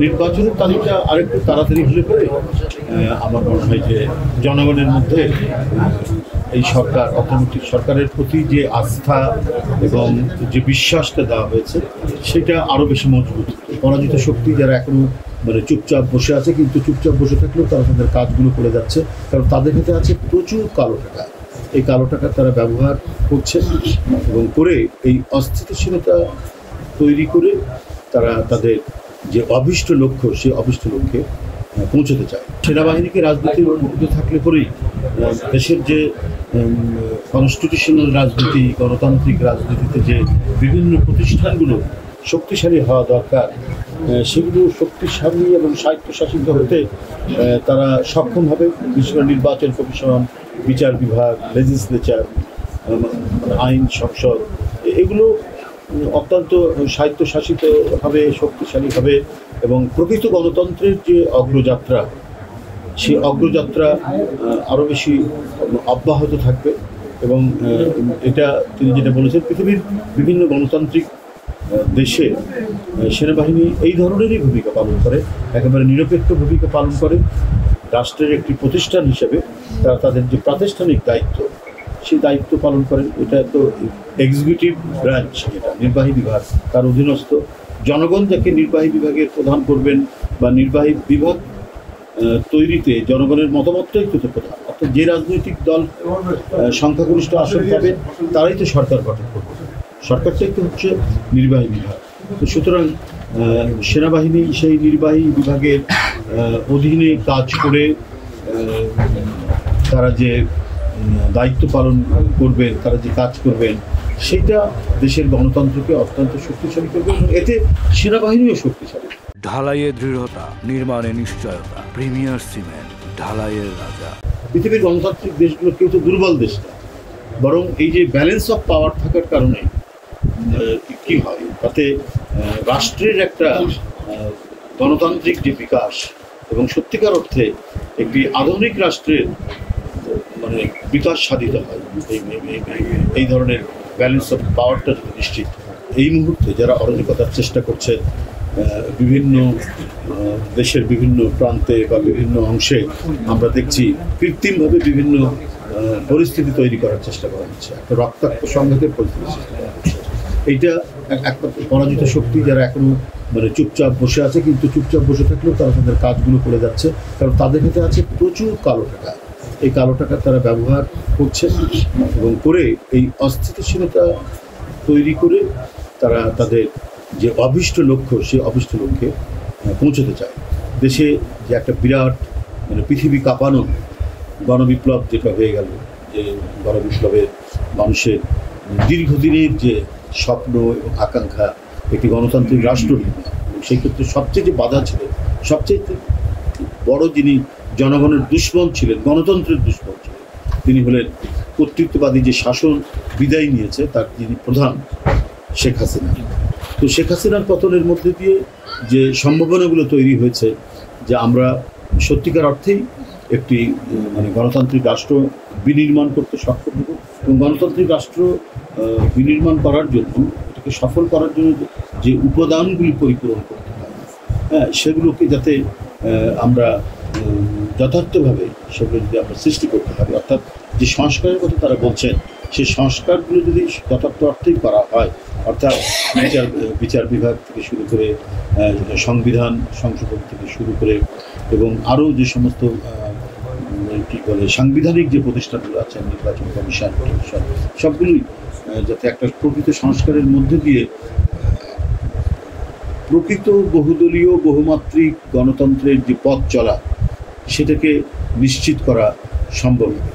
নির্বাচনের তালিকা আরেকটু তাড়াতাড়ি হলে পরে আমার মনে হয় যে জনগণের মধ্যে এই সরকার অর্থনৈতিক সরকারের প্রতি যে আস্থা এবং যে বিশ্বাসটা দেওয়া হয়েছে সেটা আরও বেশি মজবুত। পরাজিত শক্তি যারা এখনো চুপচাপ বসে আছে, কিন্তু চুপচাপ বসে থাকলেও তারা তাদের কাজগুলো করে যাচ্ছে, কারণ তাদের কাছে আছে প্রচুর কালো টাকা। এই কালো টাকা তারা ব্যবহার করছে এবং করে এই অস্থিতিশীলতা তৈরি করে তারা তাদের যে অভীষ্ট লক্ষ্য সেই অভীষ্ট লক্ষ্যে পৌঁছতে চায়। সেনাবাহিনীকে রাজনীতির মধ্যে থাকলে পরেই দেশের যে কনস্টিটিউশনাল রাজনীতি, গণতান্ত্রিক রাজনীতিতে যে বিভিন্ন প্রতিষ্ঠানগুলো শক্তিশালী হওয়া দরকার, সেগুলো শক্তিশালী এবং স্বায়ত্তশাসিত হতে তারা সক্ষম হবে। বিশেষ করে নির্বাচন কমিশন, বিচার বিভাগ, লেজিসলেচার, আইন সংসদ, এগুলো অত্যন্ত স্বায়ত্তশাসিত হবে, শক্তিশালী হবে এবং প্রকৃত গণতন্ত্রের যে অগ্রযাত্রা, সেই অগ্রযাত্রা আরও বেশি অব্যাহত থাকবে। এবং এটা তিনি যেটা বলেছেন, পৃথিবীর বিভিন্ন গণতান্ত্রিক দেশে সেনাবাহিনী এই ধরনেরই ভূমিকা পালন করে, একেবারে নিরপেক্ষ ভূমিকা পালন করে। রাষ্ট্রের একটি প্রতিষ্ঠান হিসেবে তারা তাদের যে প্রাতিষ্ঠানিক দায়িত্ব, সেই দায়িত্ব পালন করেন। এটা তো এক্সিকিউটিভ ব্রাঞ্চ, যেটা নির্বাহী বিভাগ, তার অধীনস্থ। জনগণ যাকে নির্বাহী বিভাগের প্রধান করবেন বা নির্বাহী বিভাগ তৈরিতে জনগণের মতামতটাই তো প্রধান। অর্থাৎ যে রাজনৈতিক দল সংখ্যাগরিষ্ঠ আসন পাবে তারাই তো সরকার গঠন করবে, সরকারটাই তো হচ্ছে নির্বাহী বিভাগ। তো সুতরাং সেনাবাহিনী সেই নির্বাহী বিভাগের অধীনে কাজ করে তারা যে দায়িত্ব পালন করবেন, তারা যে কাজ করবেন, সেটা দেশের গণতন্ত্রকে অত্যন্ত শক্তিশালী করবে এবং এতে সেনাবাহিনীও শক্তিশালী। ঢালাইয়ে দৃঢ়তা, নির্মাণে নিশ্চয়তা। প্রিমিয়ার সিমেন্ট, ঢালাইয়ের রাজা। পৃথিবীর গণতান্ত্রিক দেশগুলো কেউ তো দুর্বল দেশ না, বরং এই যে ব্যালেন্স অফ পাওয়ার থাকার কারণে কি হয়, তাতে রাষ্ট্রের একটা গণতান্ত্রিক যে বিকাশ এবং সত্যিকার অর্থে একটি আধুনিক রাষ্ট্রের বিকাশ সাধিত হয়। এই ধরনের ব্যালেন্স অফ পাওয়ারটা যদি নিশ্চিত। এই মুহূর্তে যারা অরাজকতার চেষ্টা করছে বিভিন্ন দেশের বিভিন্ন প্রান্তে বা বিভিন্ন অংশে, আমরা দেখছি কৃত্রিমভাবে বিভিন্ন পরিস্থিতি তৈরি করার চেষ্টা করা হচ্ছে, একটা রক্তাক্ত সংঘাতের পরিস্থিতি সৃষ্টি করা হচ্ছে। এইটা একমাত্র পরাজিত শক্তি যারা এখনো চুপচাপ বসে আছে, কিন্তু চুপচাপ বসে থাকলেও তারা তাদের কাজগুলো করে যাচ্ছে, কারণ তাদের কাছে আছে প্রচুর কালো টাকা। এই কালো টাকা তারা ব্যবহার করছে এবং করে এই অস্থিতিশীলতা তৈরি করে তারা তাদের যে অভীষ্ট লক্ষ্য সেই অভীষ্ট লক্ষ্যে পৌঁছতে চায়। দেশে যে একটা বিরাট পৃথিবী কাঁপানো গণবিপ্লব যেটা হয়ে গেল, যে গণবিপ্লবের মানুষের দীর্ঘদিনের যে স্বপ্ন এবং আকাঙ্ক্ষা একটি গণতান্ত্রিক রাষ্ট্র নির্মাণ, সেই ক্ষেত্রে সবচেয়ে যে বাধা ছিল, সবচেয়ে বড় যিনি জনগণের দুশ্মন ছিলেন, গণতন্ত্রের দুশ্মন ছিলেন, তিনি হলেন কর্তৃত্ববাদী যে শাসন বিদায় নিয়েছে তার যিনি প্রধান, শেখ হাসিনা। তো শেখ হাসিনার পতনের মধ্যে দিয়ে যে সম্ভাবনাগুলো তৈরি হয়েছে যে আমরা সত্যিকার অর্থেই একটি গণতান্ত্রিক রাষ্ট্র বিনির্মাণ করতে সক্ষম হব এবং গণতান্ত্রিক রাষ্ট্র বিনির্মাণ করার জন্য, এটাকে সফল করার জন্য যে উপাদানগুলি পরিপূরণ করতে হয়, সেগুলোকে যাতে আমরা যথার্থভাবে সেগুলো যদি আমরা সৃষ্টি করতে পারি, অর্থাৎ যে সংস্কারের কথা তারা বলছেন, সেই সংস্কারগুলো যদি যথার্থ অর্থেই করা হয়, অর্থাৎ বিচার বিভাগ থেকে শুরু করে সংবিধান সংশোধন থেকে শুরু করে এবং আরও যে সমস্ত সাংবিধানিক যে প্রতিষ্ঠানগুলো আছে, নির্বাচন কমিশন, সবগুলোই যাতে একটা প্রকৃত সংস্কারের মধ্যে দিয়ে প্রকৃত বহুদলীয় বহুমাত্রিক গণতন্ত্রের যে পথ চলা, সেটাকে নিশ্চিত করা সম্ভব হবে।